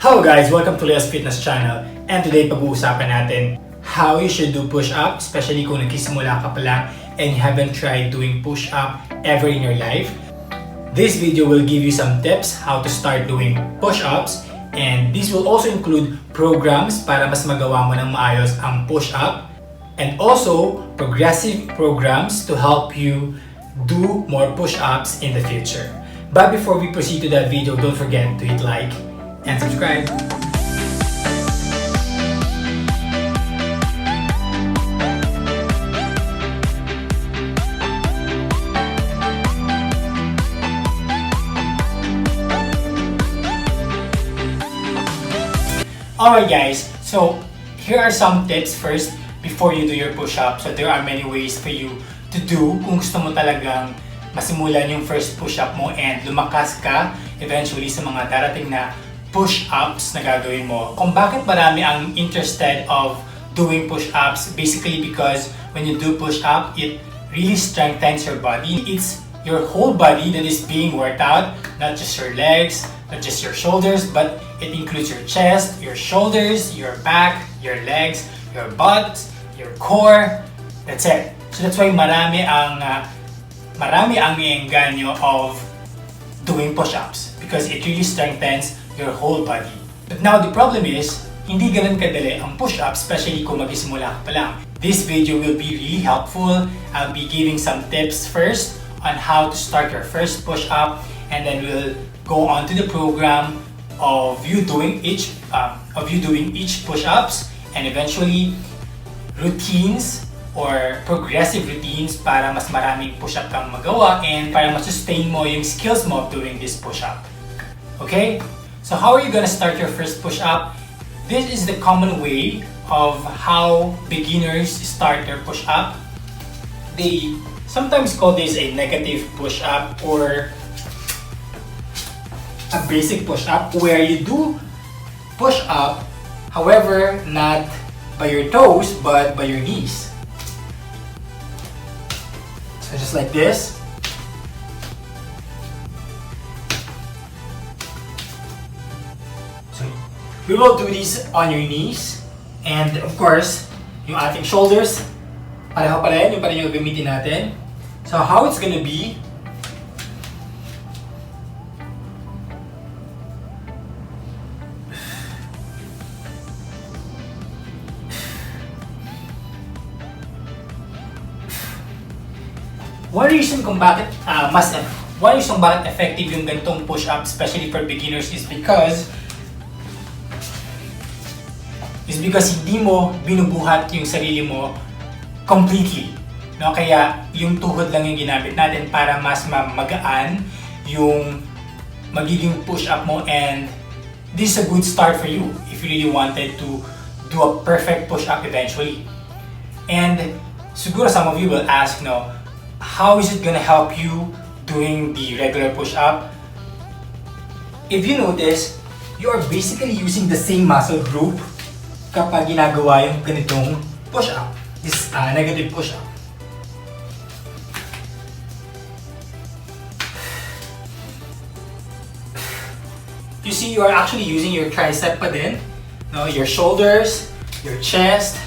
Hello guys! Welcome to Leo's Fitness Channel, and today pag-uusapan natin how you should do push-up, especially kung nagsisimula ka pa lang and you haven't tried doing push-up ever in your life. This video will give you some tips how to start doing push-ups, and this will also include programs para mas magawa mo ng maayos ang push-up, and also progressive programs to help you do more push-ups in the future. But before we proceed to that video, don't forget to hit like and subscribe. Alright guys, so here are some tips first before you do your push-up. So there are many ways for you to do kung gusto mo talagang masimulan yung first push-up mo and lumakas ka eventually sa mga darating na push-ups na gagawin mo. Kung bakit marami ang interested of doing push-ups, basically because when you do push-up, it really strengthens your body. It's your whole body that is being worked out, not just your legs, not just your shoulders, but it includes your chest, your shoulders, your back, your legs, your butt, your core. That's it. So that's why marami ang iengganyo of doing push-ups because it really strengthens your whole body. But now the problem is, hindi ganun kadali ang push-up, especially kung mag-isimula ka pa lang. This video will be really helpful. I'll be giving some tips first on how to start your first push-up, and then we'll go on to the program of you doing each push-ups, and eventually routines or progressive routines para mas maraming push-up kang magawa and para ma-sustain mo yung skills mo of doing this push-up. Okay? So how are you gonna start your first push-up? This is the common way of how beginners start their push-up. They sometimes call this a negative push-up or a basic push-up where you do push-up, however, not by your toes but by your knees. So just like this. So we will do this on your knees, and of course, yung ating shoulders, pareho pa rin, yung pa rin yung gagamitin natin. So how it's gonna be, one reason bakit effective yung ganitong push-up, especially for beginners, is because hindi mo binubuhat yung sarili mo completely. No? Kaya yung tuhod lang yung ginamit natin para mas magaan yung magiging push-up mo, and this is a good start for you if you really wanted to do a perfect push-up eventually. And siguro some of you will ask, no, how is it gonna help you doing the regular push-up? If you notice, you are basically using the same muscle group kapag ginagawa yung ganitong push-up, this negative push-up. You see, you are actually using your tricep pa din, no? Your shoulders, your chest.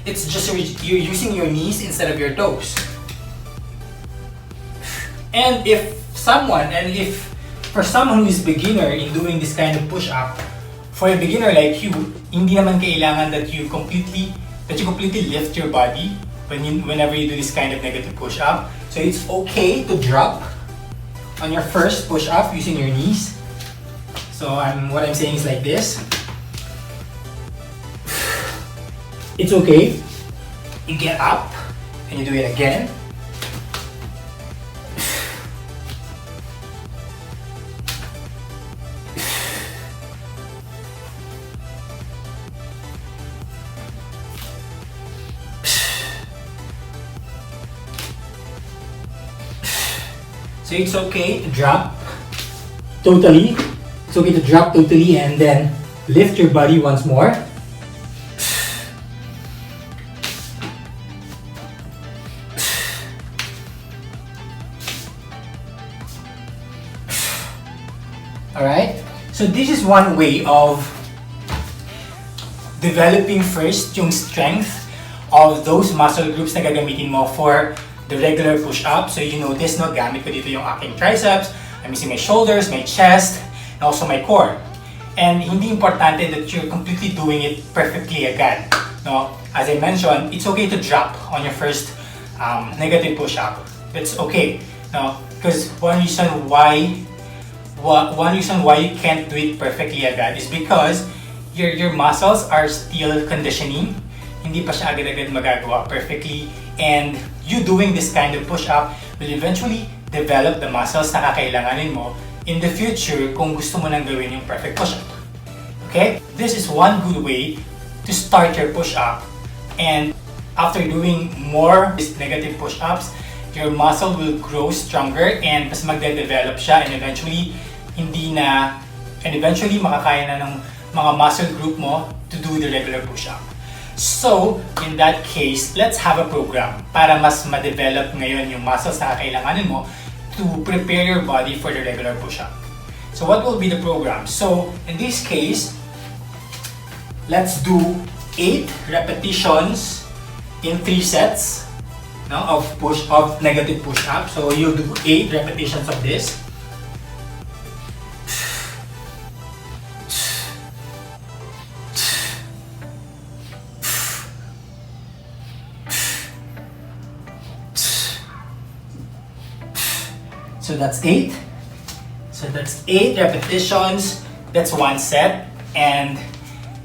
It's just you're using your knees instead of your toes. And if for someone who is beginner in doing this kind of push-up, for a beginner like you, hindi naman kailangan that you completely lift your body whenever you do this kind of negative push-up. So it's okay to drop on your first push-up using your knees. So what I'm saying is like this. It's okay. You get up and you do it again. So it's okay to drop totally. It's okay to drop totally and then lift your body once more. Alright? So this is one way of developing first yung strength of those muscle groups na gagamitin mo for the regular push-up. So you notice, no, gamit ko dito yung aking triceps, I'm using my shoulders, my chest, and also my core. And hindi importante that you're completely doing it perfectly agad. No? As I mentioned, it's okay to drop on your first negative push-up. It's okay. No? Because one reason why you can't do it perfectly agad is because your muscles are still conditioning. Hindi pa siya agad-agad magagawa perfectly, and you doing this kind of push-up will eventually develop the muscles na kakailanganin mo in the future kung gusto mo nang gawin yung perfect push-up. Okay? This is one good way to start your push-up, and after doing more these negative push-ups, your muscle will grow stronger and mas magde-develop siya, and eventually makakaya na ng mga muscle group mo to do the regular push-up. So, in that case, let's have a program para mas ma-develop ngayon yung muscles na kailanganin mo to prepare your body for the regular push-up. So, what will be the program? So, in this case, let's do 8 repetitions in 3 sets, no, of negative push-up. So, you'll do 8 repetitions of this. So that's 8. So that's 8 repetitions. That's 1 set. And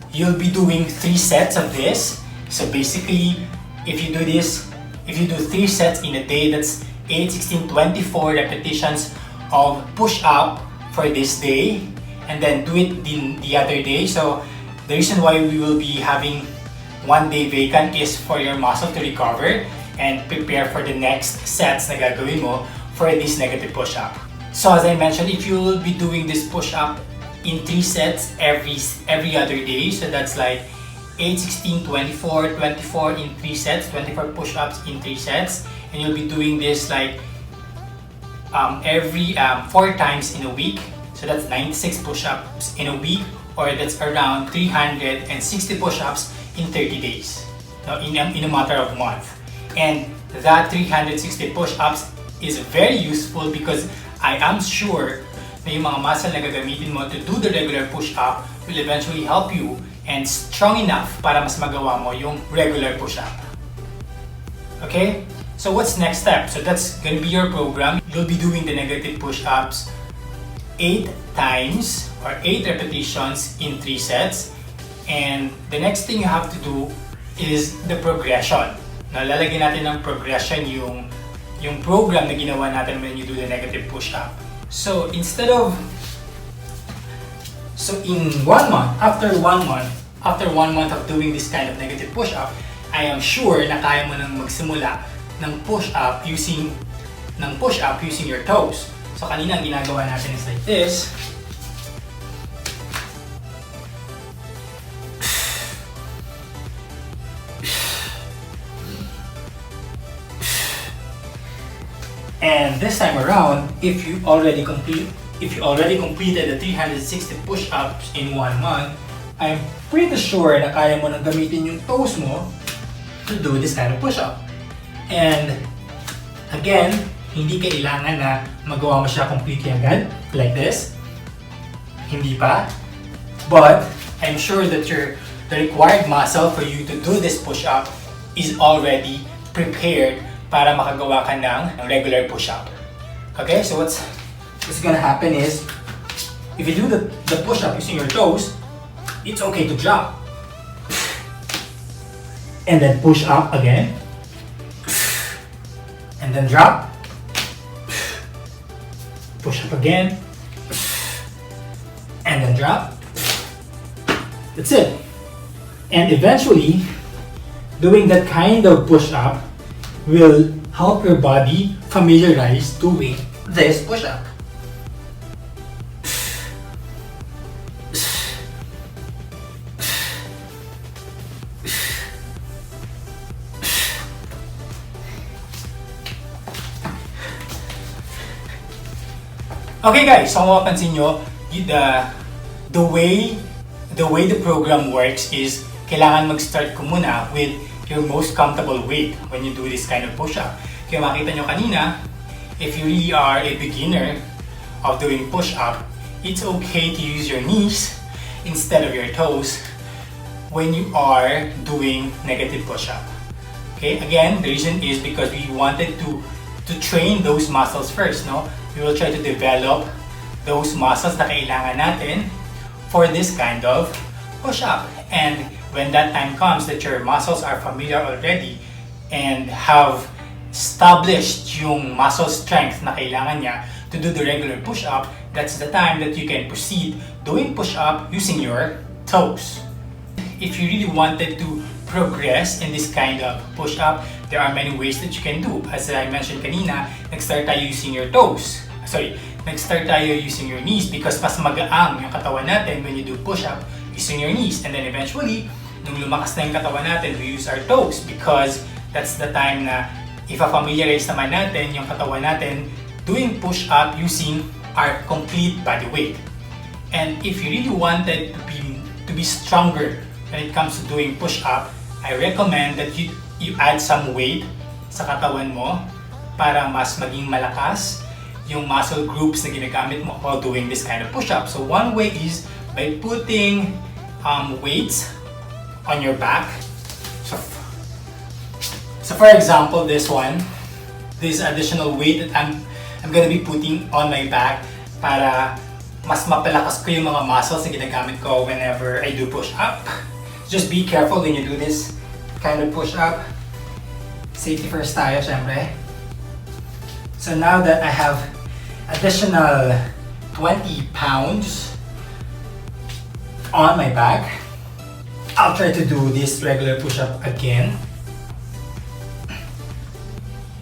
you'll be doing 3 sets of this. So basically, if you do 3 sets in a day, that's 8, 16, 24 repetitions of push-up for this day. And then do it the other day. So the reason why we will be having 1 day vacant is for your muscle to recover and prepare for the next sets na gagawin mo for this negative push-up. So as I mentioned, if you will be doing this push-up in 3 sets every other day, so that's like 8, 16, 24 in 3 sets, 24 push-ups in 3 sets, and you'll be doing this like every 4 times in a week. So that's 96 push-ups in a week, or that's around 360 push-ups in 30 days, in a matter of a month. And that 360 push-ups is very useful because I am sure na yung mga muscle na gagamitin mo to do the regular push-up will eventually help you and strong enough para mas magawa mo yung regular push-up. Okay? So what's next step? So that's gonna be your program. You'll be doing the negative push-ups 8 times or 8 repetitions in 3 sets. And the next thing you have to do is the progression. Lalagyan natin ng progression yung program na ginawa natin when you do the negative push-up. So in 1 month, after 1 month of doing this kind of negative push-up, I am sure na kaya mo nang magsimula ng push-up using your toes. So kanina ang ginagawa natin is like this. And this time around, if you already completed the 360 push-ups in 1 month, I'm pretty sure na kaya mo nang gamitin yung toes mo to do this kind of push-up. And again, hindi kailangan na magawa mo siya completely agad, like this. Hindi pa. But I'm sure that the required muscle for you to do this push-up is already prepared para makagawa ka ng regular push-up. Okay, so what's gonna happen is, if you do the push-up using your toes, it's okay to drop. And then push up again. And then drop. Push up again. And then drop. That's it. And eventually, doing that kind of push-up will help your body familiarize doing this push-up. Okay guys, so kung mapapansin nyo, the program works is kailangan mag-start ko muna with your most comfortable weight when you do this kind of push-up. Kaya makita nyo kanina, if you really are a beginner of doing push-up, it's okay to use your knees instead of your toes when you are doing negative push-up. Okay, again, the reason is because we wanted to train those muscles first, no? We will try to develop those muscles na kailangan natin for this kind of push-up. And when that time comes that your muscles are familiar already and have established yung muscle strength na kailangan niya to do the regular push-up, that's the time that you can proceed doing push-up using your toes. If you really wanted to progress in this kind of push-up, there are many ways that you can do. As I mentioned kanina, nag-start tayo using your toes. Nag-start tayo using your knees because mas magaang yung katawan natin when you do push-up using your knees. And then eventually, nung lumakas na yung katawan natin, we use our toes because that's the time na ifa-familiarize naman natin yung katawan natin doing push-up using our complete body weight. And if you really wanted to be stronger when it comes to doing push-up, I recommend that you add some weight sa katawan mo para mas maging malakas yung muscle groups na ginagamit mo while doing this kind of push-up. So one way is by putting weights on your back. So for example, this additional weight that I'm gonna be putting on my back para mas mapalakas ko yung mga muscles na ginagamit ko whenever I do push-up. Just be careful when you do this kind of push-up. Safety first tayo, syempre. So now that I have additional 20 pounds on my back, I'll try to do this regular push-up again.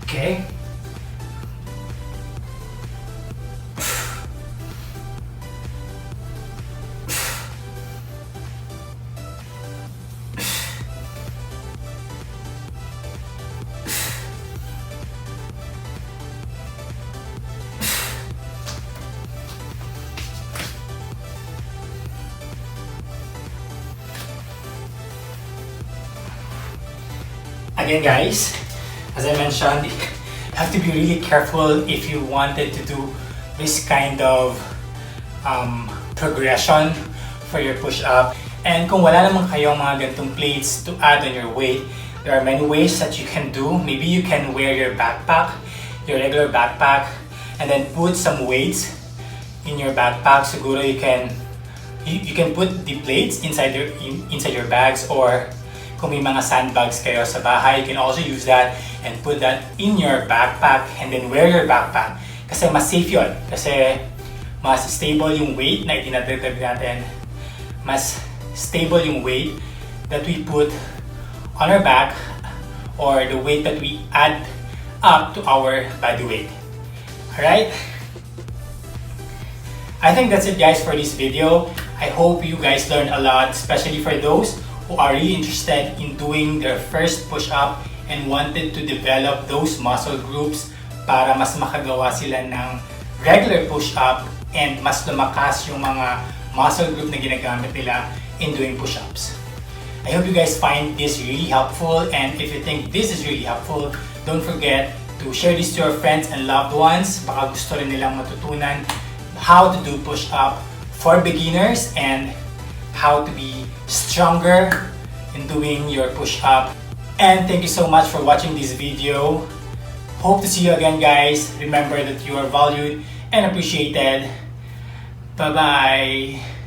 Okay. Again guys, as I mentioned, you have to be really careful if you wanted to do this kind of progression for your push-up. And kung wala naman kayong mga ganitong plates to add on your weight, there are many ways that you can do. Maybe you can wear your backpack, your regular backpack, and then put some weights in your backpack. Siguro you can put the plates inside your bags, or kung may mga sandbags kayo sa bahay, you can also use that and put that in your backpack and then wear your backpack. Kasi mas safe yun. Kasi mas stable yung weight na itinatagtag natin. Mas stable yung weight that we put on our back or the weight that we add up to our body weight. Alright? I think that's it guys for this video. I hope you guys learned a lot, especially for those who are really interested in doing their first push-up and wanted to develop those muscle groups para mas makagawa sila ng regular push-up and mas lumakas yung mga muscle group na ginagamit nila in doing push-ups. I hope you guys find this really helpful, and if you think this is really helpful, don't forget to share this to your friends and loved ones. Baka gusto rin nilang matutunan how to do push-up for beginners and how to be stronger in doing your push-up. And thank you so much for watching this video. Hope to see you again guys. Remember that you are valued and appreciated. Bye-bye.